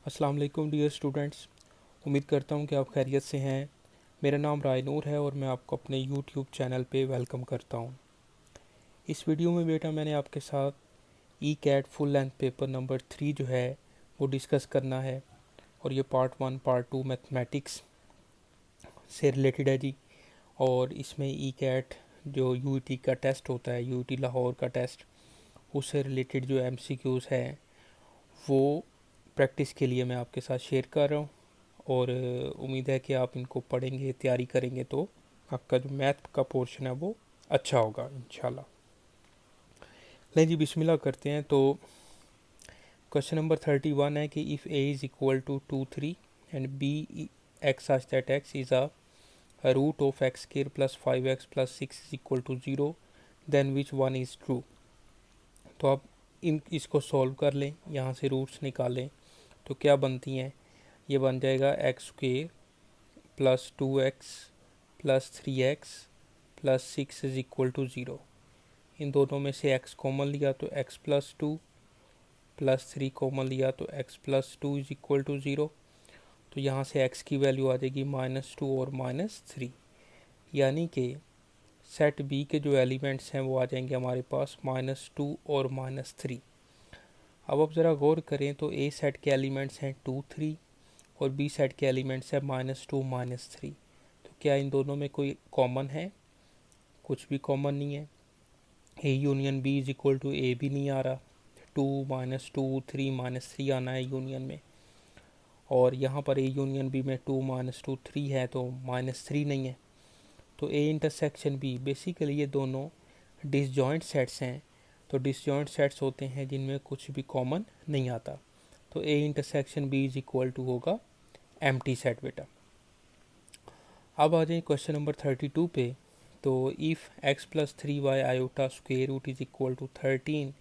अस्सलाम वालेकुम dear students. उम्मीद करता हूँ कि आप खैरियत से हैं। मेरा नाम रायनूर है और मैं आपको अपने यूट्यूब चैनल पे वेलकम करता हूँ। इस वीडियो में बेटा मैंने आपके साथ ECAT full length paper number 3 जो है वो डिस्कस करना है और ये पार्ट 1 पार्ट 2 मैथमेटिक्स से रिलेटेड है जी। और इसमें ई कैट जो यूईटी का टेस्ट होता है, यूईटी लाहौर का टेस्ट, उससे रिलेटेड जो एमसीक्यूज़ हैं वो प्रैक्टिस के लिए मैं आपके साथ शेयर कर रहा हूँ। और उम्मीद है कि आप इनको पढ़ेंगे, तैयारी करेंगे तो आपका जो मैथ का पोर्शन है वो अच्छा होगा इंशाल्लाह। नहीं जी, बिस्मिल्लाह करते हैं। तो क्वेश्चन नंबर 31 है कि if A is equal to 2 3 and B X such that X is a root of X square plus 5x plus 6 is equal to 0, then which one is true. तो आप इसको सॉल्व कर लें, यहाँ से roots निकालें तो क्या बनती हैं। ये बन जाएगा X square plus 2x plus 3x plus 6 is equal to 0। इन दोनों में से x कॉमन लिया तो x प्लस 2 प्लस 3 कॉमन लिया तो x plus 2 is equal to 0। तो यहाँ से x की वैल्यू आ जाएगी -2 और -3, यानी कि सेट B के जो एलिमेंट्स हैं वो आ जाएंगे हमारे पास -2 और -3। अब आप ज़रा गौर करें तो A सेट के एलिमेंट्स हैं 2 3 और B सेट के एलिमेंट्स हैं -2 -3। तो क्या इन दोनों में कोई कॉमन है? कुछ भी कॉमन नहीं है। A union B is equal to A भी नहीं आ रहा, 2 -2 3 -3 आना है यूनियन में। और यहाँ पर ए यूनियन बी में 2 -2 3 है तो -3 नहीं है। तो ए इंटरसेक्शन बी, बेसिकली ये दोनों डिसजॉइंट सेट्स हैं। तो डिसजॉइंट सेट्स होते हैं जिनमें कुछ भी कॉमन नहीं आता। तो A intersection B is equal to होगा एम्प्टी सेट बेटा। अब आ जाए क्वेश्चन नंबर 32 पे। तो if x plus 3y iota square root is equal to 13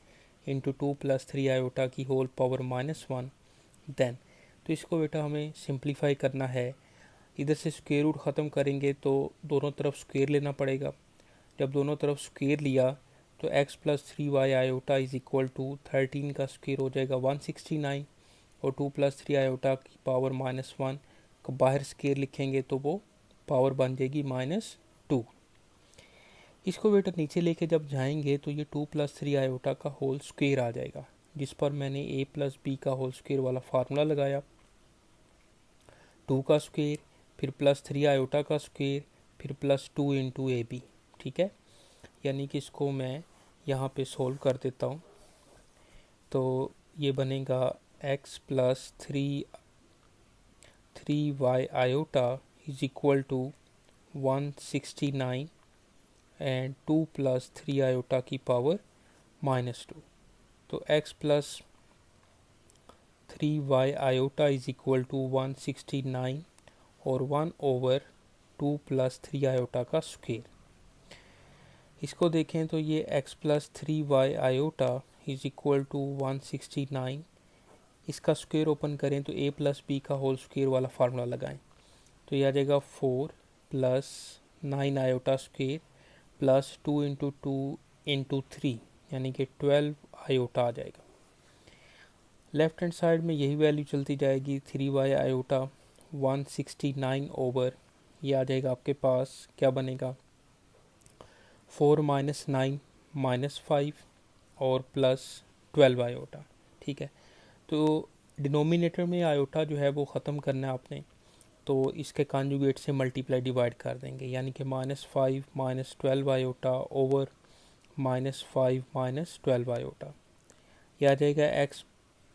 into 2 plus 3 iota की होल पावर -1, देन। तो इसको बेटा हमें सिंप्लीफाई करना है। इधर से स्क्वेयर रूट ख़त्म करेंगे तो दोनों तरफ स्क्वेयर लेना पड़ेगा। जब दोनों तरफ स्क्वेयर लिया तो x plus 3y iota is equal to 13 का स्क्वेयर हो जाएगा 169 और 2 प्लस 3 आयोटा की पावर -1 का बाहर स्क्वेयर लिखेंगे तो वो पावर बन जाएगी -2। इसको बेटा नीचे लेके जब जाएंगे तो ये 2 प्लस 3 आयोटा का होल स्क्वेयर आ जाएगा, जिस पर मैंने a प्लस बी का होल स्क्वेयर वाला फार्मूला लगाया। 2 का स्क्वेयर, फिर प्लस 3 आयोटा का स्क्वेयर, फिर प्लस 2 इंटू ए बी। ठीक है, यानी कि इसको मैं यहाँ पे सोल्व कर देता हूँ। तो ये बनेगा x plus 3y iota is equal to 169 and 2 plus 3 iota की पावर -2। तो x plus 3y iota is equal to 169 और 1/2 प्लस 3 आयोटा का स्क्वेयर। इसको देखें तो ये x plus 3y iota is equal to 169, इसका स्क्वेयर ओपन करें तो a प्लस बी का होल स्क्वेयर वाला फार्मूला लगाएं तो ये आ जाएगा 4 plus 9 iota square plus 2 into 2 into 3, यानी कि 12 आयोटा आ जाएगा। लेफ्ट हैंड साइड में यही वैल्यू चलती जाएगी। 3y आयोटा 169 ओवर ये आ जाएगा आपके पास, क्या बनेगा 4 माइनस 9 -5 और प्लस 12 आयोटा। ठीक है, तो डिनोमिनेटर में आयोटा जो है वो ख़त्म करना है आपने, तो इसके कॉन्जुगेट से मल्टीप्लाई डिवाइड कर देंगे, यानी कि -5 -12 आयोटा ओवर -5 -12 आयोटा। यह आ जाएगा x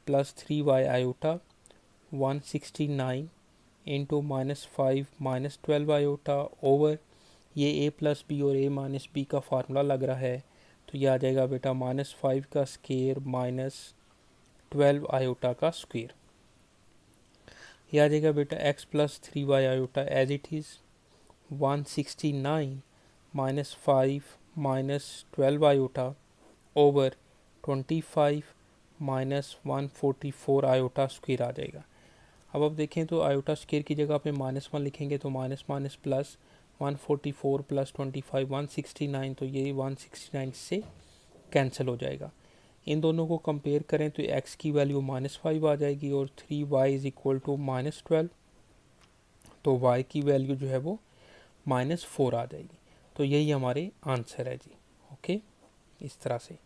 plus 3y iota 169 into -5 -12 iota over ये a प्लस बी और a माइनस बी का फार्मूला लग रहा है तो यह आ जाएगा बेटा -5 का स्क्वेयर -12 आयोटा का स्क्वेयर। यह आ जाएगा बेटा x plus 3y iota as it is 169 -5 -12 iota over 25 -144 iota square आ जाएगा। अब आप देखें तो आयोटा स्क्वेयर की जगह पे -1 लिखेंगे तो माइनस माइनस प्लस 144 प्लस 25 169, तो ये 169 से कैंसिल हो जाएगा। इन दोनों को कंपेयर करें तो x की वैल्यू -5 आ जाएगी और 3y इज इक्वल टू -12, तो y की वैल्यू जो है वो -4 आ जाएगी। तो यही हमारे आंसर है जी। ओके, इस तरह से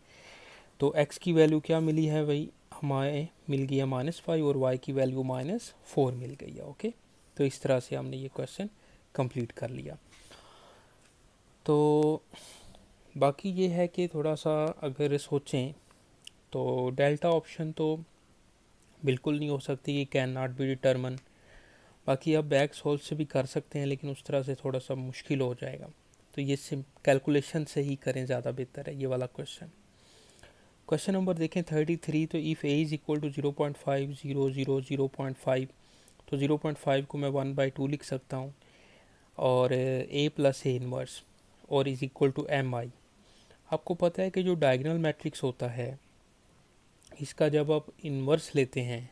तो x की वैल्यू क्या मिली है भाई, हमारे मिल गई है -5 और y की वैल्यू -4 मिल गई है। ओके, तो इस तरह से हमने ये क्वेश्चन कंप्लीट कर लिया। तो बाकी ये है कि थोड़ा सा अगर सोचें तो डेल्टा ऑप्शन तो बिल्कुल नहीं हो सकती कि कैन नॉट बी डिटर्मन। बाकी आप बैक सोल्व से भी कर सकते हैं, लेकिन उस तरह से थोड़ा सा मुश्किल हो जाएगा। तो ये सिम कैलकुलेशन से ही करें, ज़्यादा बेहतर है ये वाला क्वेश्चन। क्वेश्चन नंबर देखें 33। तो if A is equal to 0.5 0 0 0.5, तो 0.5 को मैं 1/2 लिख सकता हूँ, और ए प्लस ए इनवर्स और इज़ इक्वल टू एम आई। आपको पता है कि जो डायगोनल मैट्रिक्स होता है इसका जब आप इन्वर्स लेते हैं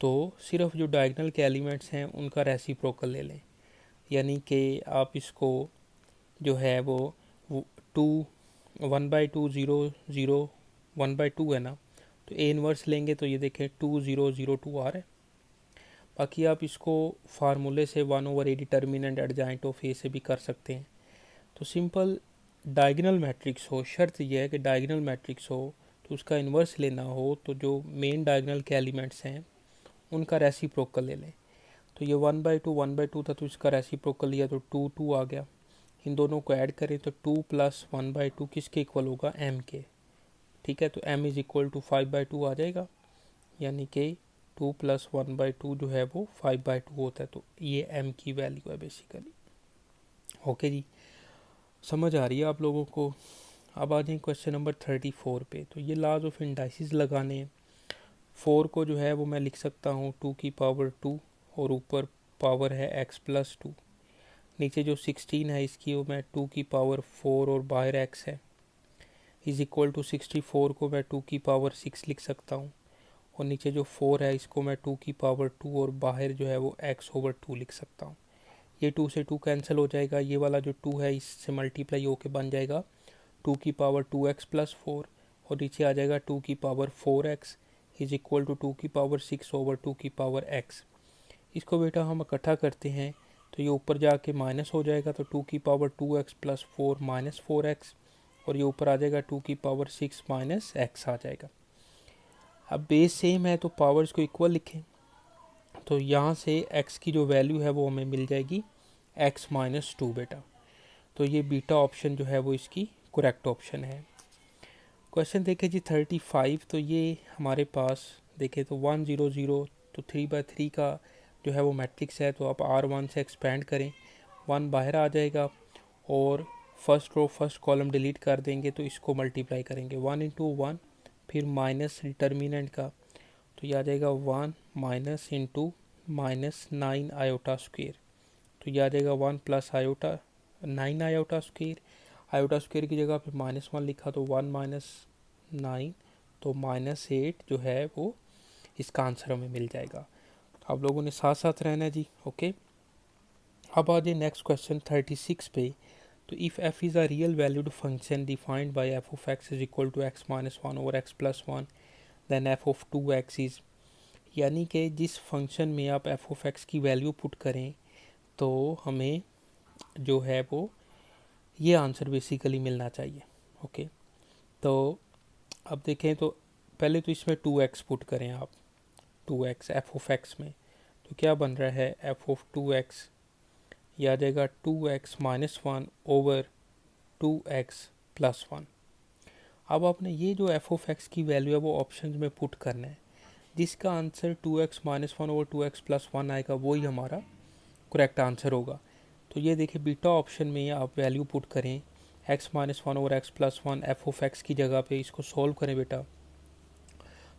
तो सिर्फ जो डायगोनल के एलिमेंट्स हैं उनका रेसिप्रोकल ले लें, यानी कि आप इसको जो है वो 1/2 0 0 1/2 है ना, तो ए इन्वर्स लेंगे तो ये देखें 2 0 0 2 आ रहा है। बाकी आप इसको फार्मूले से 1/a डिटर्मिनेंट एडजॉइंट ऑफ ए से भी कर सकते हैं। तो सिंपल डायगोनल मैट्रिक्स हो, शर्त यह है कि डायगोनल मैट्रिक्स हो तो उसका इन्वर्स लेना हो तो जो मेन डायगोनल के एलिमेंट्स हैं उनका रेसिप्रोकल ले लें। तो ये 1/2 था तो इसका रेसिप्रोकल लिया तो 2 2 आ गया। इन दोनों को ऐड करें तो 2 + 1/2 किसके इक्वल होगा, m के। ठीक है, तो m इज इक्वल टू 5/2 आ जाएगा, यानी कि 2 + 1/2 जो है वो 5/2 होता है। तो ये m की वैल्यू है बेसिकली। ओके जी, समझ आ रही है आप लोगों को। अब आ जाए क्वेश्चन नंबर 34 पे। तो ये लॉज ऑफ इंडाइसिस लगाने हैं। 4 को जो है वो मैं लिख सकता हूँ 2 की पावर 2 और ऊपर पावर है x + 2। नीचे जो 16 है इसकी वो मैं 2 की पावर 4 और बाहर x है, इज इक्वल टू 64 को मैं 2 की पावर 6 लिख सकता हूँ, और नीचे जो 4 है इसको मैं 2 की पावर 2 और बाहर जो है वो x/2 लिख सकता हूँ। ये 2 से 2 कैंसिल हो जाएगा, ये वाला जो 2 है इससे मल्टीप्लाई होके बन जाएगा 2 की पावर 2x + 4, और नीचे आ जाएगा 2 की power 4x is equal to 2 की पावर 6/2 की पावर x। इसको बेटा हम इकट्ठा करते हैं तो ये ऊपर जाके माइनस हो जाएगा, तो 2 की पावर 2x + 4 -4x, और ये ऊपर आ जाएगा 2 की पावर 6 -x आ जाएगा। अब बेस सेम है तो पावर्स को इक्वल लिखें, तो यहाँ से x की जो वैल्यू है वो हमें मिल जाएगी x - 2 बेटा। तो ये बीटा ऑप्शन जो है वो इसकी करेक्ट ऑप्शन है। क्वेश्चन देखें जी 35। तो ये हमारे पास देखें तो 1 0 0, तो 3/3 का जो है वो मैट्रिक्स है, तो आप R1 से एक्सपेंड करें, 1 बाहर आ जाएगा और first row first column delete कर देंगे, तो इसको मल्टीप्लाई करेंगे 1 × 1, फिर माइनस डिटर्मिनेंट का, तो ये आ जाएगा 1 माइनस इंटू -9 आयोटा स्क्वेयर, तो ये आ जाएगा 1 + iota 9 iota square. Iota square की जगह पे -1 लिखा तो 1 - 9, तो -8 जो है वो इसका आंसर हमें मिल जाएगा। आप लोगों ने साथ साथ रहना है जी। ओके, अब आ जाए नेक्स्ट क्वेश्चन 36 पे। तो if f is a real valued function defined by f(x) is equal to x - 1 over x + 1, then f(2x) is, यानी कि जिस फंक्शन में आप f(x) की वैल्यू पुट करें तो हमें जो है वो ये आंसर बेसिकली मिलना चाहिए। ओके, तो अब देखें तो पहले तो इसमें 2x पुट करें आप, 2x f(x) में, तो क्या बन रहा है f(2x), यह आ जाएगा 2x - 1 ओवर 2x + 1। अब आपने ये जो f(x) की वैल्यू है वो ऑप्शन में पुट करना है, जिसका आंसर 2x - 1 ओवर 2x + 1 आएगा वही हमारा करेक्ट आंसर होगा। तो ये देखिए बीटा ऑप्शन में आप वैल्यू पुट करें x - 1 ओवर x + 1 f(x) की जगह पे, इसको सॉल्व करें बेटा,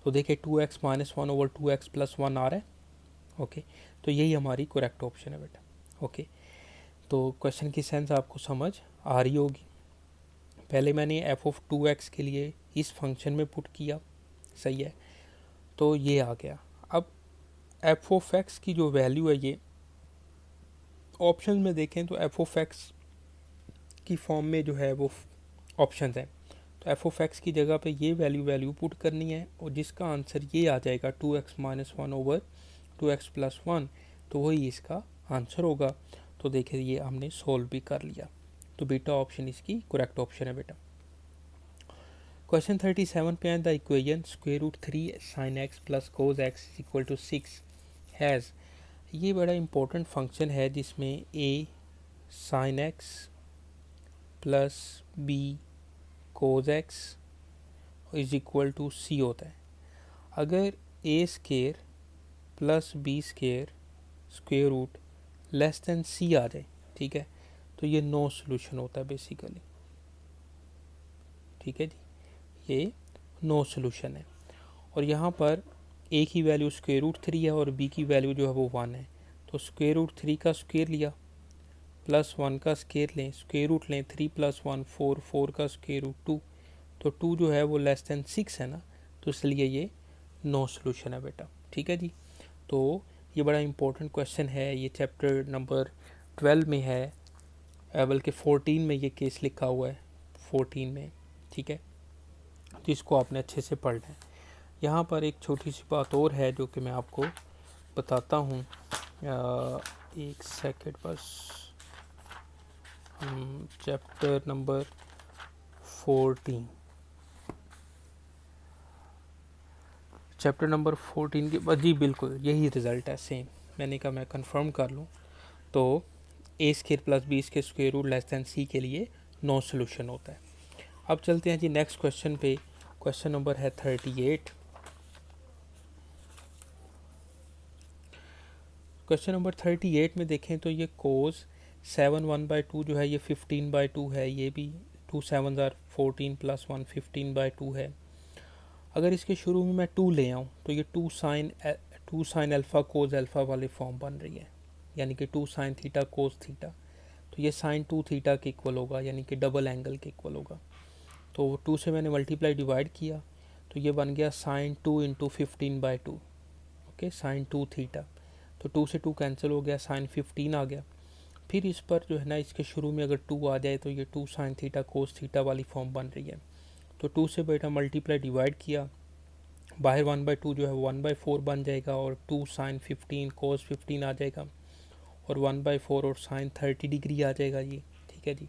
तो देखिए 2x - 1 ओवर 2x + 1 आ रहा है। ओके, तो यही हमारी करेक्ट ऑप्शन है बेटा। ओके, तो क्वेश्चन की सेंस आपको समझ आ रही होगी। पहले मैंने f(2x) के लिए इस फंक्शन में पुट किया, सही है, तो ये आ गया। अब f(x) की जो वैल्यू है ये ऑप्शन में देखें तो f(x) की फॉर्म में जो है वो ऑप्शन है, तो तो एफ ऑफ एक्स की जगह पे ये वैल्यू पुट करनी है और जिसका आंसर ये आ जाएगा 2x-1 ओवर 2x+1, तो वही इसका आंसर होगा। तो देखिए ये हमने सोल्व भी कर लिया। तो बीटा ऑप्शन इसकी करेक्ट ऑप्शन है बेटा। क्वेश्चन 37 पे है the equation √3 sin x plus cos x equal to 6 has. ये बड़ा इंपॉर्टेंट फंक्शन है जिसमें a sin x plus b cos x is equal to c होता है। अगर a square plus b square square root less then c आ जाए, ठीक है, तो ये नो सोल्यूशन होता है बेसिकली। ठीक है जी, ये नो सोल्यूशन है। और यहाँ पर a की वैल्यू √3 है और b की वैल्यू जो है वो 1 है। तो √3 का स्क्वेयर लिया प्लस 1 का स्क्वेयर लें, स्क्वेयर रूट लें, 3 + 1 4, 4 का स्क्वेयर रूट 2, तो 2 जो है वो लेस देन 6 है ना, तो इसलिए ये नो सोल्यूशन है बेटा। ठीक है जी, तो ये बड़ा इंपॉर्टेंट क्वेश्चन है, ये चैप्टर नंबर 12 में है, बल्कि 14 में ये केस लिखा हुआ है, 14 में। ठीक है, तो इसको आपने अच्छे से पढ़ना है। यहाँ पर एक छोटी सी बात और है जो कि मैं आपको बताता हूँ, एक सेकंड बस। चैप्टर नंबर 14, चैप्टर नंबर 14 की जी बिल्कुल यही रिज़ल्ट है सेम। मैंने कहा मैं कंफर्म कर लूँ। तो a square plus b square square root less than c के लिए नो सोल्यूशन होता है। अब चलते हैं जी नेक्स्ट क्वेश्चन पे। क्वेश्चन नंबर है 38। क्वेश्चन नंबर 38 में देखें तो ये कोस 7 1/2 जो है ये 15/2 है, ये भी 2 7 14 प्लस 1 15/2 है। अगर इसके शुरू में मैं 2 ले आऊँ तो ये 2 साइन अल्फ़ा कोस अल्फ़ा वाली फॉर्म बन रही है, यानी कि 2 साइन थीटा कोस थीटा। तो ये साइन 2 थीटा के इक्वल होगा, यानी कि डबल एंगल के इक्वल होगा। तो 2 से मैंने मल्टीप्लाई डिवाइड किया तो ये बन गया sine 2 into 15/2। Okay, sine 2 theta, तो 2 से 2 कैंसिल हो गया, साइन 15 आ गया। फिर इस पर जो है ना इसके शुरू में अगर 2 आ जाए तो ये 2 साइन थीटा कोस थीटा वाली फॉर्म बन रही है। तो 2 से बेटा मल्टीप्लाई डिवाइड किया, बाहर 1/2 जो है 1/4 बन जाएगा और 2 साइन 15 कोस 15 आ जाएगा और 1/4 और साइन 30 डिग्री आ जाएगा ये। ठीक है जी,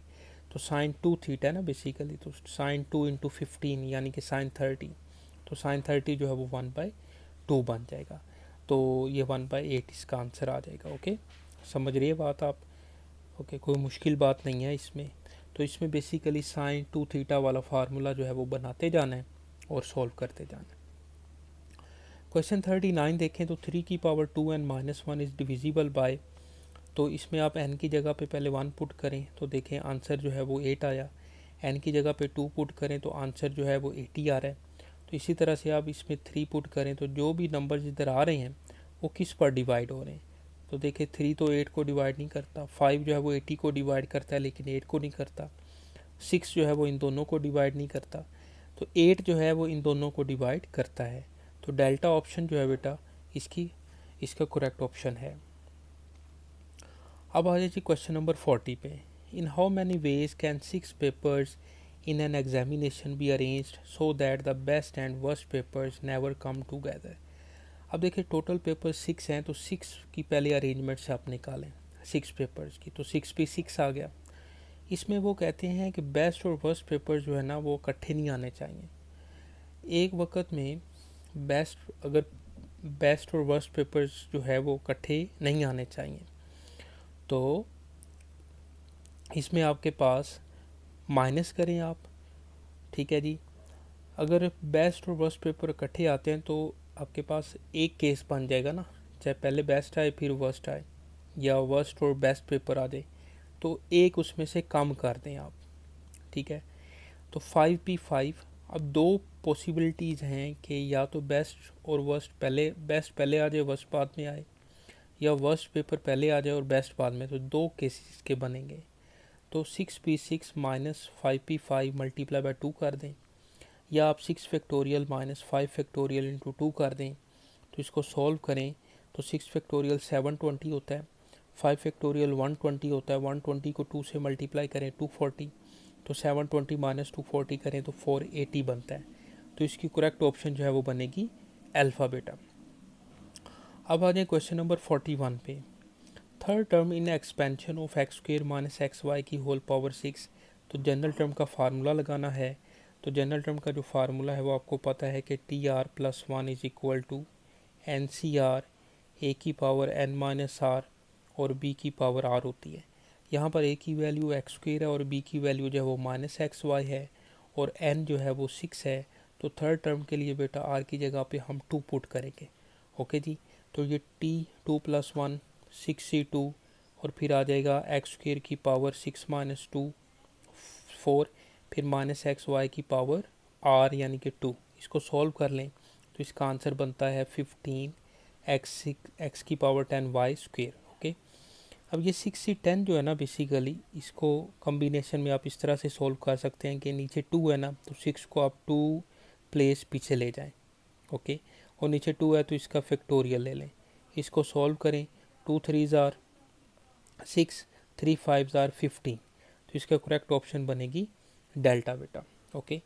तो साइन 2 थीटा है ना बेसिकली, तो साइन 2 इंटू 15 यानी कि साइन 30, तो साइन 30 जो है वो 1/2 बन जाएगा। तो ये 1/8 इसका आंसर आ जाएगा। ओके, समझ रही है बात आप? ओके, कोई मुश्किल बात नहीं है इसमें। तो इसमें बेसिकली साइन 2 थीटा वाला फार्मूला जो है वो बनाते जाना है और सॉल्व करते जाना है। क्वेश्चन 39 देखें तो 3 की power 2n minus 1 is divisible by, तो इसमें आप n की जगह पे पहले 1 पुट करें तो देखें आंसर जो है वो 8 आया। n की जगह पे 2 पुट करें तो आंसर जो है वो 80 आ रहा है। तो इसी तरह से आप इसमें 3 पुट करें तो जो भी नंबर्स इधर आ रहे हैं वो किस पर डिवाइड हो रहे हैं। तो देखिए 3 तो 8 को डिवाइड नहीं करता, 5 जो है वो 80 को डिवाइड करता है लेकिन 8 को नहीं करता, 6 जो है वो इन दोनों को डिवाइड नहीं करता, तो 8 जो है वो इन दोनों को डिवाइड करता है। तो डेल्टा ऑप्शन जो है बेटा इसका करेक्ट ऑप्शन है। अब आ जाइए क्वेश्चन नंबर 40 पे। In how many ways can 6 papers in an examination be arranged so that the best and worst papers never come together. अब देखिए टोटल पेपर 6 हैं, तो 6 की पहले अरेंजमेंट से आप निकालें 6 पेपर्स की, तो 6 पे 6 आ गया। इसमें वो कहते हैं कि बेस्ट और वर्स्ट पेपर जो है ना वो इकट्ठे नहीं आने चाहिए एक वक्त में। अगर बेस्ट और वर्स्ट पेपर्स जो है वो इकट्ठे नहीं आने चाहिए, तो इसमें आपके पास माइनस करें आप। ठीक है जी, अगर बेस्ट और वर्स्ट पेपर इकट्ठे आते हैं तो आपके पास एक केस बन जाएगा ना, चाहे पहले बेस्ट आए फिर वर्स्ट आए या वर्स्ट और बेस्ट पेपर आ जाए, तो एक उसमें से कम कर दें आप। ठीक है, तो 5p5। अब दो पॉसिबिलिटीज़ हैं कि या तो बेस्ट और वर्स्ट बेस्ट पहले आ जाए वर्स्ट बाद में आए, या वर्स्ट पेपर पहले आ जाए और बेस्ट बाद में, तो दो केसेस के बनेंगे। तो 6p6 minus 5p5 multiply by 2 कर दें, या आप 6 फैक्टोरियल माइनस 5 फैक्टोरियल इंटू 2 कर दें। तो इसको सॉल्व करें तो 6 फैक्टोरियल 720 होता है, 5 फैक्टोरियल 120 होता है, 120 को 2 से मल्टीप्लाई करें 240, तो 720 माइनस 240 करें तो 480 बनता है। तो इसकी करेक्ट ऑप्शन जो है वो बनेगी अल्फ़ा बेटा। अब आ जाए क्वेश्चन नंबर 41 पे। Third term in expansion of X square minus X Y की होल पावर 6। तो जनरल टर्म का फार्मूला लगाना है। तो जनरल टर्म का जो फार्मूला है वो आपको पता है कि T R plus one is equal to N C R A की पावर एन माइनस आर और बी की पावर आर होती है। यहाँ पर ए की वैल्यू एक्स स्क्वेयर है और बी की वैल्यू जो है वो माइनस एक्स वाई है और एन जो है वो 6 है। तो थर्ड टर्म के लिए बेटा आर की जगह पे हम 2 पुट करेंगे। ओके जी, तो ये टी 2 प्लस 1 6c2 और फिर आ जाएगा एक्स स्क्वेयर की पावर 6 माइनस 2 4, फिर माइनस एक्स वाई की पावर आर यानी कि 2। इसको सॉल्व कर लें तो इसका आंसर बनता है 15 एक्स की पावर 10 वाई स्क्वेयर। ओके, अब ये 6c10 जो है ना, बेसिकली इसको कम्बिनेशन में आप इस तरह से सॉल्व कर सकते हैं कि नीचे 2 है ना, तो 6 को आप 2 प्लेस पीछे ले जाएं। ओके, और नीचे 2 है तो इसका फैक्टोरियल ले लें। इसको सॉल्व करें, 2 3 आर 6, 3 5 आर 15। तो इसका करेक्ट ऑप्शन बनेगी डेल्टा बेटा। ओके,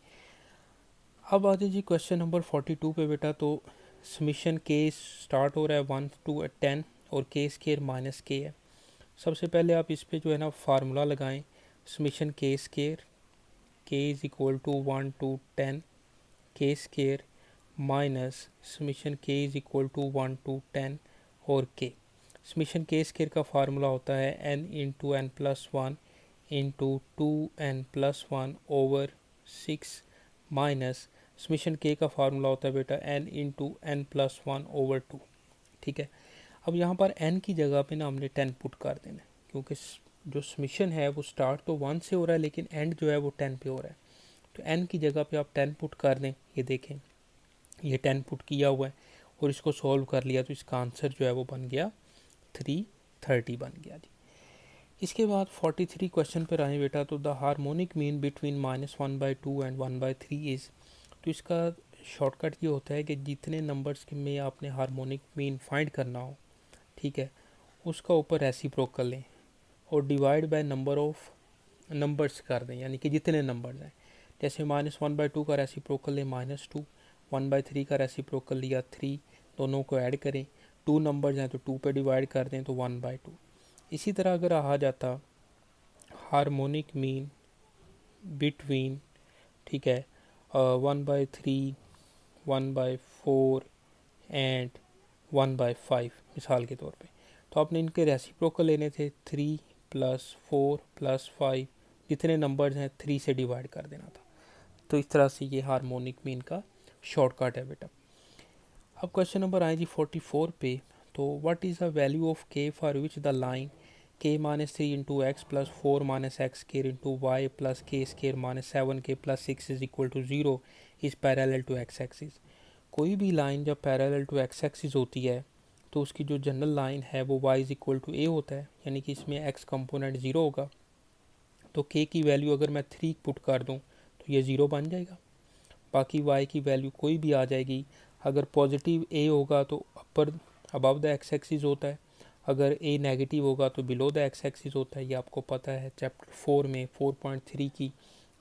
अब आ जाइए क्वेश्चन नंबर 42 पे बेटा। तो समीशन के स्टार्ट हो रहा है 1 to 10 और के स्केयर माइनस के है। सबसे पहले आप इस पे जो है ना फार्मूला लगाएं। समीशन के स्केयर के इज इक्वल टू 1 to 10 के स्केयर माइनस समीशन के इज इक्वल टू 1 to 10 और के। समीशन के स्केयर का फार्मूला होता है n into N plus 1 into 2n+1 over 6 minus summation के का फार्मूला होता है बेटा n इंटू n+1 ओवर 2। ठीक है, अब यहाँ पर n की जगह पे ना हमने 10 पुट कर देना है, क्योंकि जो समीशन है वो स्टार्ट तो 1 से हो रहा है लेकिन एंड जो है वो 10 पे हो रहा है। तो n की जगह पे आप 10 पुट कर दें। ये देखें, ये 10 पुट किया हुआ है और इसको सॉल्व कर लिया तो इसका आंसर जो है वो बन गया 330 बन गया जी। इसके बाद 43 क्वेश्चन पर आए बेटा। तो the harmonic mean between -1/2 and 1/3 is. तो इसका शॉर्टकट ये होता है कि जितने नंबर्स में आपने हार्मोनिक मीन फाइंड करना हो, ठीक है, उसका ऊपर रेसिप्रोकल लें और divide by number of numbers कर दें, यानी कि जितने नंबर्स हैं। जैसे -1/2 का रेसिप्रोकल लें -2, 1/3 का रेसिप्रोकल लिया 3, दोनों को ऐड करें। 2 नंबर्स हैं तो 2 पे डिवाइड कर दें तो 1/2। इसी तरह अगर आ जाता हार्मोनिक मीन बिटवीन, ठीक है, 1/3, 1/4 एंड 1/5 मिसाल के तौर पे, तो आपने इनके रेसिप्रोकल लेने थे 3 + 4 + 5, जितने नंबर्स हैं 3 से डिवाइड कर देना था। तो इस तरह से ये हार्मोनिक मीन का शॉर्टकट है बेटा। अब क्वेश्चन नंबर आए जी 44 पे। तो what is the value of K for which the line k -3 into X plus 4 - X square into Y plus K square -7k plus 6 is equal to 0 is parallel to X axis. कोई भी line जब parallel to X axis होती है तो उसकी जो general line है वो y is equal to a होता है, यानी कि इसमें x कंपोनेंट 0 होगा। तो k की वैल्यू अगर मैं 3 पुट कर दूँ तो ये 0 बन जाएगा। बाकी y की वैल्यू कोई भी आ जाएगी। अगर पॉजिटिव a होगा तो अपर अबव द एक्स एक्सिस होता है, अगर a नेगेटिव होगा तो बिलो द एक्स एक्सिस होता है। ये आपको पता है चैप्टर 4 में 4.3 की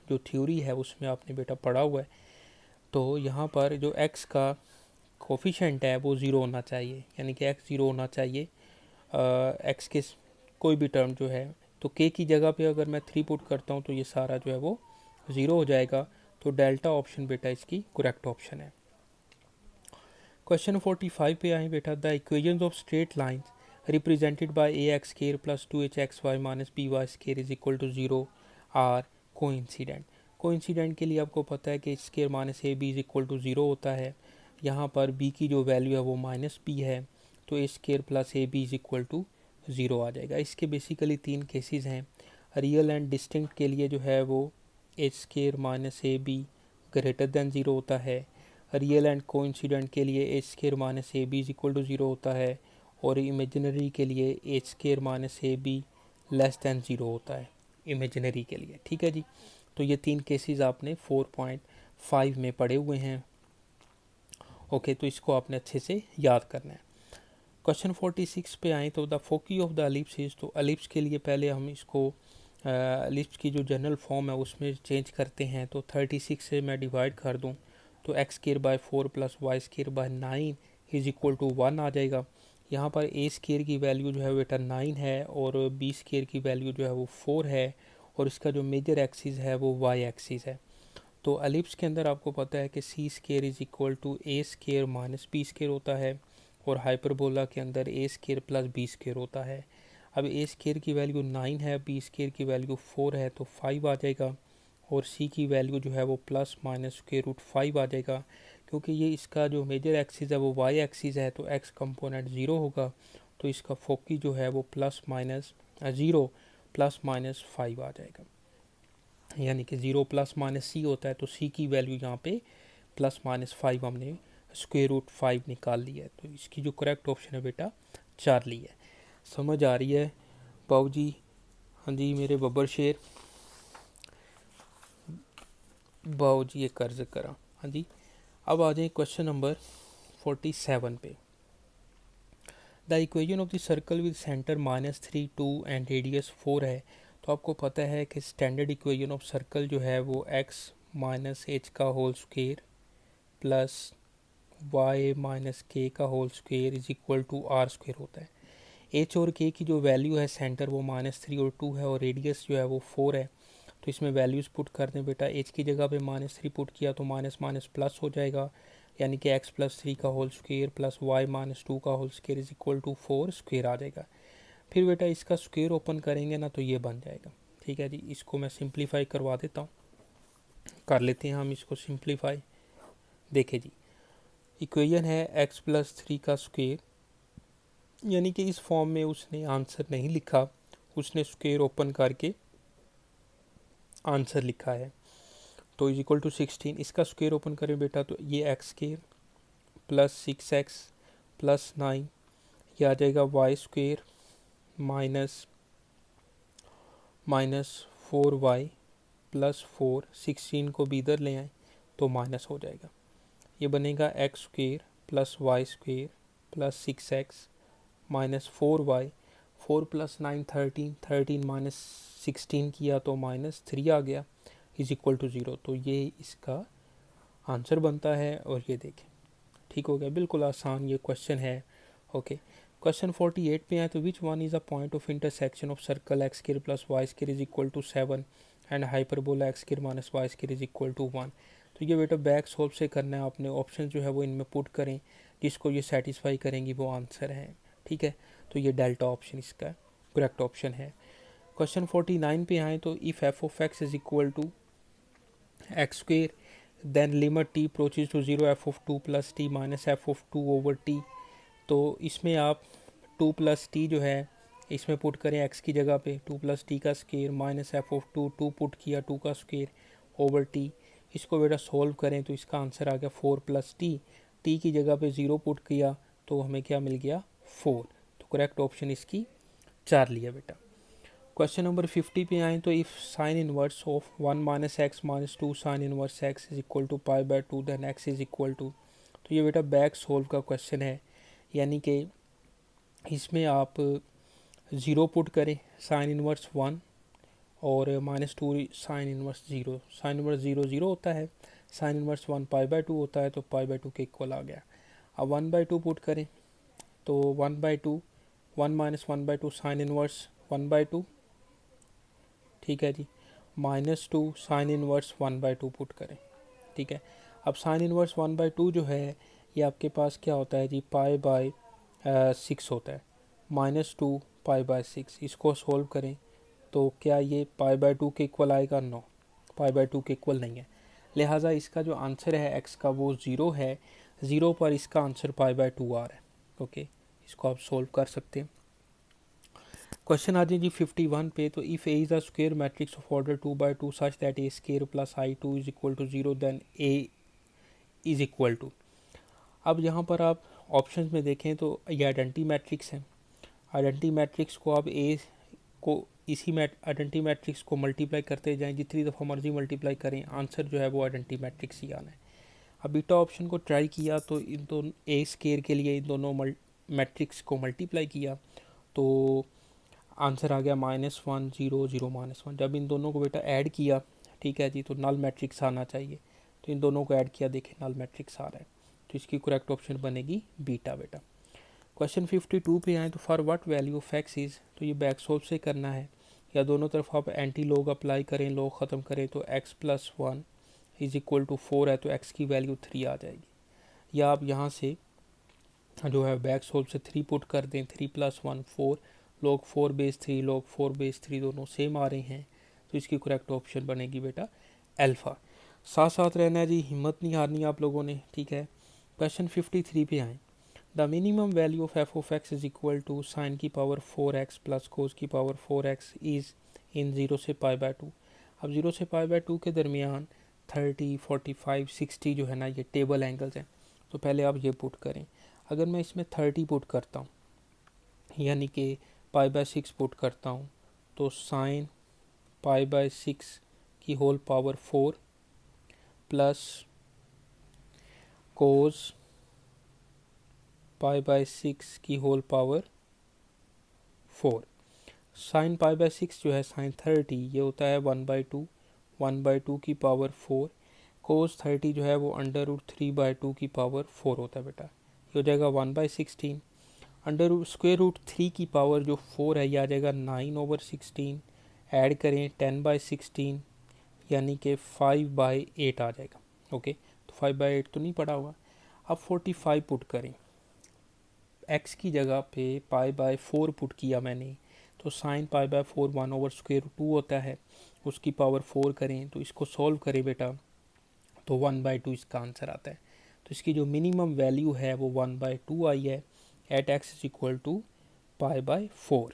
जो थ्योरी है उसमें आपने बेटा पढ़ा हुआ है। तो यहाँ पर जो x का कोफिशेंट है वो 0 होना चाहिए, यानी कि x 0 होना चाहिए x के कोई भी टर्म जो है। तो k की जगह पे अगर मैं 3 पुट करता हूँ तो ये सारा जो है वो 0 हो जाएगा। तो डेल्टा ऑप्शन बेटा इसकी करेक्ट ऑप्शन है। क्वेश्चन 45 पे आए बेटा। The equations of straight lines represented by ax square plus 2hxy minus by square is equal to 0 are coincident. Coincident के लिए आपको पता है कि square minus ab is equal to 0 होता है। यहाँ पर b की जो वैल्यू है वो -b है, तो a square plus ab is equal to 0 आ जाएगा। इसके बेसिकली 3 केसेस हैं। रियल एंड डिस्टिंक्ट के लिए जो है वो a square minus ab greater than 0 होता है। रियल एंड कोइंसिडेंट के लिए a square minus ab is equal to 0 होता है और इमेजिनरी के लिए a square minus ab less than 0 होता है इमेजिनरी के लिए। ठीक है जी, तो ये 3 केसेस आपने 4.5 में पढ़े हुए हैं। ओके, तो इसको आपने अच्छे से याद करना है। क्वेश्चन 46 पे आए। तो the foci of the ellipse is. तो एलिप्स के लिए पहले हम इसको लिस्ट की जो जनरल फॉर्म है उसमें चेंज करते हैं तो 36 से मैं डिवाइड कर दूं तो X square by 4 plus Y square by 9 is equal to 1 आ जाएगा। यहाँ पर ए स्केयर की वैल्यू जो है बेटा 9 है और बी स्केयर की वैल्यू जो है वो 4 है और इसका जो मेजर एक्सिस है वो वाई एक्सिस है। तो एलिप्स के अंदर आपको पता है कि C square is equal to A square minus B square होता है और हाइपरबोला के अंदर A square plus B square होता है। अब ए स्केयर की वैल्यू 9 है, बी स्केयर की वैल्यू 4 है तो 5 आ जाएगा और सी की वैल्यू जो है वो प्लस माइनस स्क्वायर रूट 5 आ जाएगा। क्योंकि ये इसका जो मेजर एक्सिस है वो वाई एक्सिस है तो एक्स कंपोनेंट 0 होगा तो इसका फोकी जो है वो प्लस माइनस 0 प्लस माइनस 5 आ जाएगा। यानी कि 0 प्लस माइनस सी होता है तो सी की वैल्यू यहाँ पे प्लस माइनस 5 हमने स्क्वायर रूट 5 निकाल लिया है। तो इसकी जो करेक्ट ऑप्शन है बेटा चार्ली है। समझ आ रही है बाबू जी? हाँ जी मेरे बब्बर शेर, बाबू जी ये कर्ज करा। हाँ जी, अब आ जाए क्वेश्चन नंबर 47 पे। The equation of the circle with centre -3 2 and radius 4 है। तो आपको पता है कि स्टैंडर्ड इक्वेशन ऑफ सर्कल जो है वो x माइनस एच का whole square plus y minus K का whole square is equal to R square होता है। एच और के की जो वैल्यू है सेंटर वो -3 और 2 है और रेडियस जो है वो 4 है। तो इसमें वैल्यूज़ पुट कर दें बेटा। एच की जगह पे -3 पुट किया तो माइनस माइनस प्लस हो जाएगा, यानी कि x प्लस 3 का whole square plus y minus 2 का whole square is equal to 4 square आ जाएगा। फिर बेटा इसका स्क्वेयर ओपन करेंगे ना तो ये बन जाएगा। ठीक है जी, इसको मैं सिंप्लीफाई करवा देता हूँ, कर लेते हैं हम इसको सिंप्लीफाई। देखे जी, इक्वेशन है x प्लस 3 का स्क्वेयर, यानी कि इस फॉर्म में उसने आंसर नहीं लिखा, उसने स्क्वेयर ओपन करके आंसर लिखा है। तो इज इक्वल टू 16। इसका स्क्वेयर ओपन करें बेटा तो ये x square plus 6x plus 9 ये आ जाएगा Y square minus minus 4y plus 4, 16 को भी इधर ले आए तो माइनस हो जाएगा। ये बनेगा X square plus Y square plus 6x minus 4y, 4 plus 9 13, 13 minus 16 किया तो -3 आ गया इज इक्वल टू 0। तो ये इसका आंसर बनता है और ये देखें ठीक हो गया। बिल्कुल आसान ये क्वेश्चन है। ओके, क्वेश्चन 48 पे आए तो which one is a point of intersection of circle X square plus Y square is equal to 7 and hyperbola X square minus Y square is equal to 1। तो ये बेटा बैक सॉल्व से करना है आपने। ऑप्शन जो है वो इनमें पुट करें, जिसको ये सेटिस्फाई करेंगी वो आंसर है। ठीक है, तो ये डेल्टा ऑप्शन इसका करेक्ट ऑप्शन है। क्वेश्चन 49 पे आए तो if F of X is equal to x square then limit T approaches to 0 F of 2 plus T minus F of 2 over T. तो इसमें आप 2 प्लस टी जो है इसमें पुट करें एक्स की जगह पे 2 प्लस टी का square minus F of 2, 2 put किया 2 का स्क्वेयर ओवर टी। इसको बेटा सोल्व करें तो इसका आंसर आ गया 4 प्लस टी। टी की जगह पे 0 पुट किया तो हमें क्या मिल गया 4। तो करेक्ट ऑप्शन इसकी चार्ली है बेटा। क्वेश्चन नंबर 50 पे आए तो if sine inverse of 1 minus X minus 2 sine inverse X is equal to pi by 2 then X is equal to. तो ये बेटा बैक सोल्व का क्वेश्चन है, यानी कि इसमें आप 0 पुट करें साइन इनवर्स 1 और -2 साइन इनवर्स 0। साइन इनवर्स 0 0 होता है, साइन इनवर्स 1 पाई बाय 2 होता है तो पाई बाय 2 के इक्वल आ गया। अब 1/2 पुट करें तो 1/2 1 माइनस 1/2 साइन इनवर्स 1/2। ठीक है जी, -2 साइन इनवर्स 1/2 पुट करें। ठीक है, अब साइन इनवर्स 1/2 जो है ये आपके पास क्या होता है जी पाई बाय 6 होता है, -2 पाई बाय 6। इसको सोल्व करें तो क्या ये पाई बाय 2 के इक्वल आएगा? नो, पाई बाय 2 के इक्वल नहीं है। लिहाजा इसका जो आंसर है एक्स का वो 0 है। 0 पर इसका आंसर पाई बाय 2 आ रहा है। ओके, इसको आप सोल्व कर सकते हैं। क्वेश्चन आ जाए जी 51 पे तो if A is a square matrix of order 2/2 such that A square plus i2 is equal to 0 then A is equal to. अब यहाँ पर आप ऑप्शंस में देखें तो ये आइडेंटिटी मैट्रिक्स है। आइडेंटिटी मैट्रिक्स को आप ए को इसी आइडेंटिटी मैट्रिक्स को मल्टीप्लाई करते जाएं, जितनी दफ़ा मर्जी मल्टीप्लाई करें आंसर जो है वो आइडेंटिटी मैट्रिक्स ही आना है। अब बीटा ऑप्शन को ट्राई किया तो इन दोनों ए स्क्वायर के लिए इन दोनों मैट्रिक्स को मल्टीप्लाई किया तो आंसर आ गया -1 0 0 -1। जब इन दोनों को बेटा ऐड किया, ठीक है जी, तो नल मैट्रिक्स आना चाहिए। तो इन दोनों को ऐड किया, देखें नल मैट्रिक्स आ रहा है। तो इसकी करेक्ट ऑप्शन बनेगी बीटा बेटा। क्वेश्चन 52 पे आए तो for what value of X is, तो ये बैक सोल्व से करना है, या दोनों तरफ आप एंटी लॉग अप्लाई करें, लॉग ख़त्म करें, तो x plus 1 is equal to 4 है, तो x की वैल्यू 3 आ जाएगी। या आप यहाँ से जो है बैक सोल्व से 3 पुट कर दें, 3 plus 1 4, log 4 base 3 log 4 base 3 दोनों सेम आ रहे हैं, तो इसकी करेक्ट ऑप्शन बनेगी बेटा अल्फ़ा। साथ साथ रहना है जी, हिम्मत नहीं हारनी आप लोगों ने, ठीक है। क्वेश्चन 53 पे आए। The minimum value of F of X is equal to sine की पावर 4x प्लस कोस की पावर 4x इज इन 0 से π/2। अब 0 से π/2 के दरमियान 30 45 60 जो है ना, ये टेबल एंगल्स हैं। तो पहले आप ये पुट करें। अगर मैं इसमें 30 पुट करता हूँ, यानी कि π/6 पुट करता हूँ, तो साइन π/6 की होल पावर 4 प्लस कोस π/6 की होल पावर 4। साइन π/6 जो है साइन 30, ये होता है 1/2, 1/2 की पावर 4। कोस 30 जो है वो √3/2 की पावर 4 होता है बेटा। ये हो जाएगा 1/16। √3 की पावर जो 4 है, ये आ जाएगा 9/16। ऐड करें 10/16, यानी कि 5/8 आ जाएगा। ओके, तो 5/8 तो नहीं पड़ा हुआ। अब 45 पुट करें, x की जगह पे π/4 पुट किया मैंने, तो साइन π/4 1/√2 होता है, उसकी पावर 4 करें, तो इसको सॉल्व करें बेटा, तो 1/2 इसका आंसर आता है। तो इसकी जो मिनिमम वैल्यू है वो 1/2 आई है at x is equal to π/4।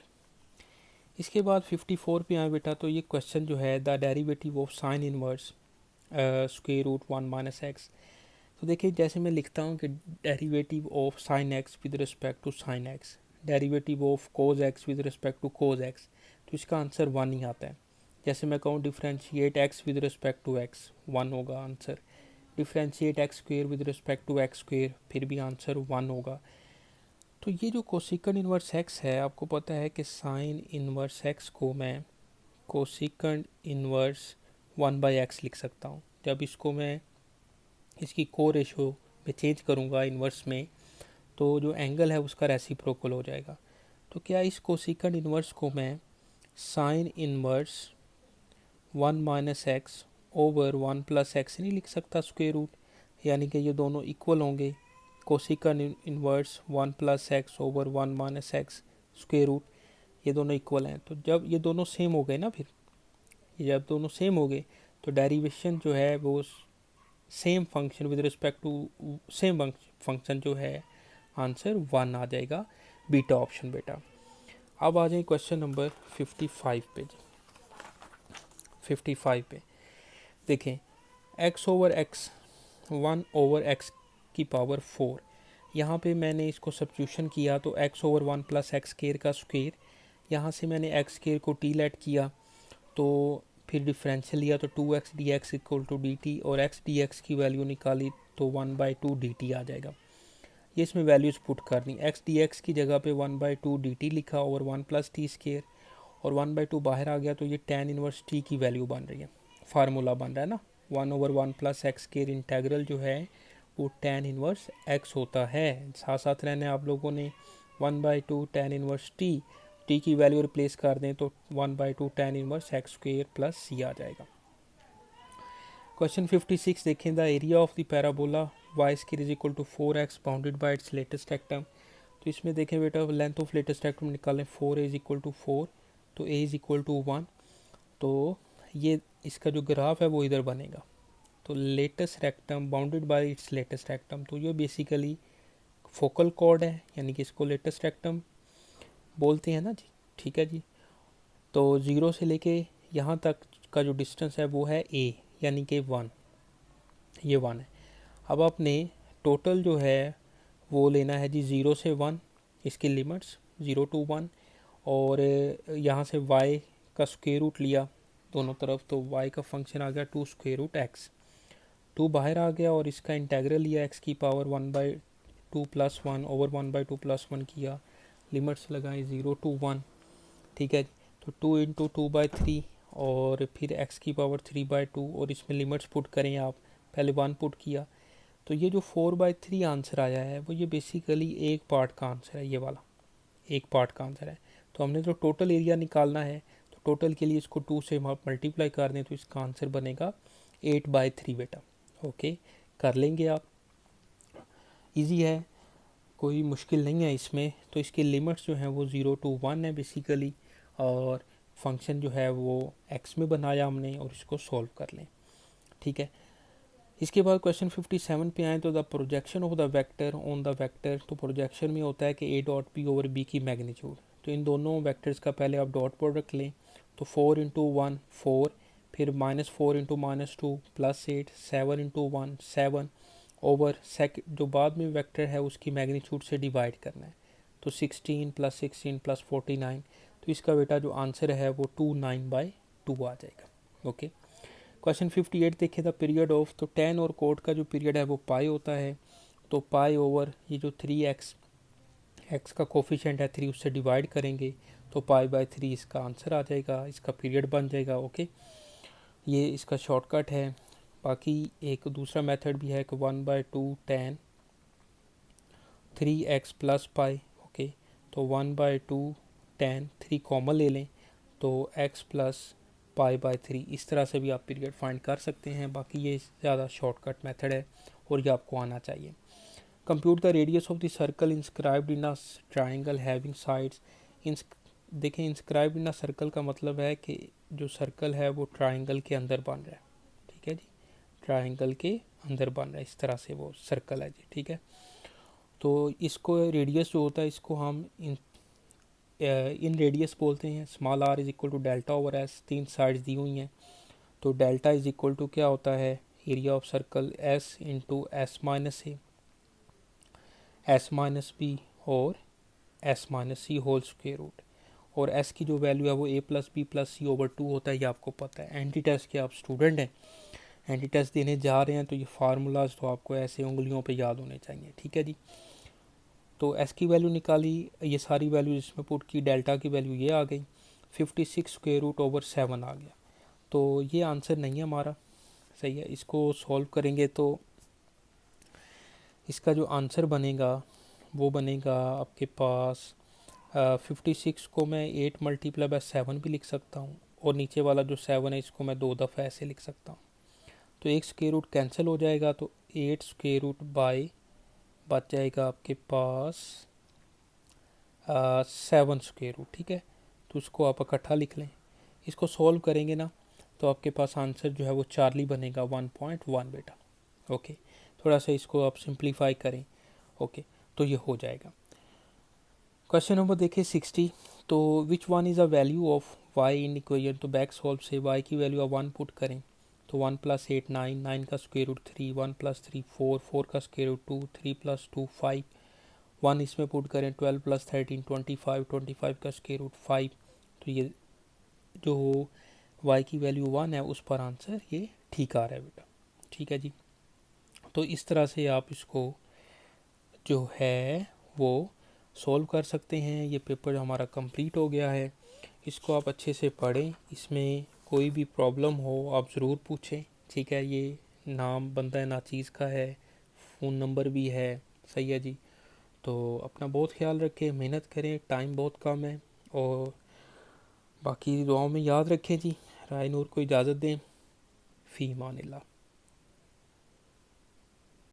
इसके बाद 54 पे आए बेटा, तो ये क्वेश्चन जो है the derivative of sine inverse √1 - x। तो देखिए, जैसे मैं लिखता हूँ कि derivative of sine X with respect to sine X, derivative of cos X with respect to cos X, तो इसका आंसर 1 ही आता है। जैसे मैं कहूँ differentiate x with respect to x, 1 होगा answer. Differentiate x square with respect to x square, फिर भी आंसर 1 होगा। तो ये जो कोसिकन इनवर्स एक्स है, आपको पता है कि साइन इनवर्स एक्स को मैं कोसिकन इनवर्स 1/x लिख सकता हूँ। जब इसको मैं इसकी को रेशो में चेंज करूँगा इन्वर्स में, तो जो एंगल है उसका रेसिप्रोकल हो जाएगा। तो क्या इस कोसिकन इन्वर्स को मैं sign inverse 1 - x over 1 + x नहीं लिख सकता स्क्वायर रूट, यानी कि ये दोनों इक्वल होंगे। Cosecant inverse 1 + x over 1 - x square root, ये दोनों इक्वल हैं। तो जब ये दोनों सेम हो गए ना, फिर ये जब दोनों सेम हो गए, तो डेरिवेशन जो है वो same function with respect to same function जो है, आंसर 1 आ जाएगा, बीटा ऑप्शन बेटा। अब आ जाए क्वेश्चन नंबर 55 पे। 55 पे देखें, x ओवर x 1/x की पावर 4, यहाँ पे मैंने इसको सब्स्टिट्यूशन किया, तो x ओवर 1 + x स्क्वायर का स्क्वायर, यहाँ से मैंने x स्क्वायर को t लेट किया, तो फिर डिफरेंशियल लिया, तो 2x dx equal to dt, और x dx की वैल्यू निकाली तो 1/2 dt आ जाएगा। ये इसमें वैल्यूज़ पुट करनी, x dx की जगह पे 1/2 dt लिखा ओवर 1 + t स्क्वायर, और 1/2 बाहर आ गया, तो ये tan इनवर्स t की वैल्यू बन रही है, फार्मूला बन रहा है ना। 1/1 + x स्क्वायर इंटेग्रल जो है वो tan इनवर्स x होता है। साथ साथ रहने आप लोगों ने 1/2 tan इनवर्स t की वैल्यू रिप्लेस कर दें, तो 1/2 tan inverse x square plus c आ जाएगा। क्वेश्चन 56 देखें, the area of the parabola y square is equal to 4x bounded by its latus rectum. तो इसमें देखें बेटा, लेंथ ऑफ लेटेस्ट रेक्टम निकालें, 4a इज इक्वल टू 4, तो a is equal to 1, तो ये इसका जो ग्राफ है वो इधर बनेगा। तो latus rectum bounded by its latus rectum, तो ये बेसिकली फोकल कॉर्ड है, यानी कि इसको लेटेस्ट रेक्टम बोलते हैं ना जी, ठीक है जी। तो 0 से लेके यहाँ तक का जो डिस्टेंस है वो है a, यानी कि 1, ये 1 है। अब आपने टोटल जो है वो लेना है जी 0 से 1, इसकी लिमिट्स 0 to 1, और यहाँ से y का स्क्वायर रूट लिया दोनों तरफ, तो y का फंक्शन आ गया 2 स्क्वायर रूट x, 2 बाहर आ गया, और इसका इंटेग्रल लिया x की पावर 1/2 + 1 ओवर 1/2 + 1 किया, लिमिट्स लगाएं 0 to 1, ठीक है। तो 2 × 2/3 और फिर x⁻³ और इसमें लिमिट्स पुट करें आप, पहले 1 पुट किया तो ये जो 4/3 आंसर आया है वो ये बेसिकली एक पार्ट का आंसर है, ये वाला एक पार्ट का आंसर है। तो हमने जो टोटल एरिया निकालना है तो टोटल के लिए इसको 2 से मल्टीप्लाई कर दें तो इसका आंसर बनेगा 8/3 बेटा। ओके, कर लेंगे आप, इजी है, कोई मुश्किल नहीं है इसमें। तो इसकी लिमिट्स जो हैं वो 0 to 1 है बेसिकली, और फंक्शन जो है वो x में बनाया हमने और इसको सॉल्व कर लें। ठीक है, इसके बाद क्वेश्चन 57 पे आए तो the projection of the vector on the vector. तो प्रोजेक्शन में होता है कि a dot p over b की मैग्नीट्यूड। तो इन दोनों वेक्टर्स का पहले आप डॉट प्रोडक्ट लें। तो 4 × 1 4, फिर -4 × -2 +8, 7 × 1 7 ओवर जो बाद में वेक्टर है उसकी मैग्नीट्यूड से डिवाइड करना है। तो 16 + 16 + 49। तो इसका बेटा जो आंसर है वो 29/2 आ जाएगा। ओके, क्वेश्चन 58 देखे द पीरियड ऑफ। तो tan और cot का जो पीरियड है वो पाई होता है। तो पाई ओवर ये जो 3x, x का कोफिशिएंट है 3, उससे डिवाइड करेंगे तो π/3 इसका आंसर आ जाएगा, इसका पीरियड बन जाएगा। ओके, ये इसका शॉर्टकट है। बाकी एक दूसरा मेथड भी है कि 1/2 tan 3x + π। ओके, तो 1/2 tan 3 कॉमन ले लें तो x + π/3, इस तरह से भी आप पीरियड फाइंड कर सकते हैं। बाकी ये ज़्यादा शॉर्टकट मेथड है और ये आपको आना चाहिए। Compute the radius of the circle inscribed in a triangle having sides. देखें, इंस्क्राइब्ड इन अ सर्कल का मतलब है कि जो सर्कल है वो ट्राइंगल के अंदर बन रहा है। ठीक है जी, ट्राइंगल के अंदर बन रहा है, इस तरह से वो सर्कल है जी। ठीक है, तो इसको रेडियस जो होता है इसको हम इन रेडियस बोलते हैं। Small r = delta over s, 3 sides दी हुई हैं। तो डेल्टा = क्या होता है, area of circle s × s-a, s-b और s-c होल स्क्वायर रूट। और s की जो वैल्यू है वो a + b + c/2 होता है, ये आपको पता है। एंटी टेस्ट के आप स्टूडेंट हैं, एंटी टेस्ट देने जा रहे हैं तो ये फार्मूलाज तो आपको ऐसे उंगलियों पे याद होने चाहिए। ठीक है जी, तो s की वैल्यू निकाली, ये सारी वैल्यू इसमें पुट की, डेल्टा की वैल्यू ये आ गई, 56√/7 आ गया। तो ये आंसर नहीं है हमारा, सही है। इसको सॉल्व करेंगे तो इसका जो आंसर बनेगा वो बनेगा आपके पास 56 को मैं 8 × 7 भी लिख सकता हूँ, और नीचे वाला जो 7 है इसको मैं 2 दफ़ा ऐसे लिख सकता हूँ। तो एक स्क्वायर रूट कैंसिल हो जाएगा तो 8 स्क्वायर रूट बाय बच जाएगा आपके पास 7 स्क्वायर रूट। ठीक है, तो उसको आप इकट्ठा लिख लें। इसको सॉल्व करेंगे ना तो आपके पास आंसर जो है वो चार्ली बनेगा 1.1 बेटा। ओके, थोड़ा सा इसको आप सिंप्लीफाई करें। ओके, तो ये हो जाएगा। क्वेश्चन नंबर देखिए 60। तो which one is a value of y in equation. तो बैक सॉल्व से y की वैल्यू आप 1 पुट करें तो 1 + 8 9, 9 का स्क्वायर रूट 3, 1 + 3 4, 4 का स्क्वायर रूट 2, 3 + 2 5, 1 इसमें पुट करें 12 + 13 25, 25 का स्क्वायर रूट 5। तो ये जो y की वैल्यू 1 है उस पर आंसर ये ठीक आ रहा है बेटा। ठीक है जी, तो इस तरह से आप इसको जो है वो सॉल्व कर सकते हैं। ये पेपर हमारा कंप्लीट हो गया है, इसको आप अच्छे से पढ़ें। इसमें कोई भी प्रॉब्लम हो आप ज़रूर पूछें। ठीक है, ये नाम बंदा नाचीज़ का है, फ़ोन नंबर भी है, सही है जी। तो अपना बहुत ख्याल रखें, मेहनत करें, टाइम बहुत कम है, और बाकी दुआओं में याद रखें जी। राय नूर को इजाज़त दें। फ़ी अमानिल्लाह।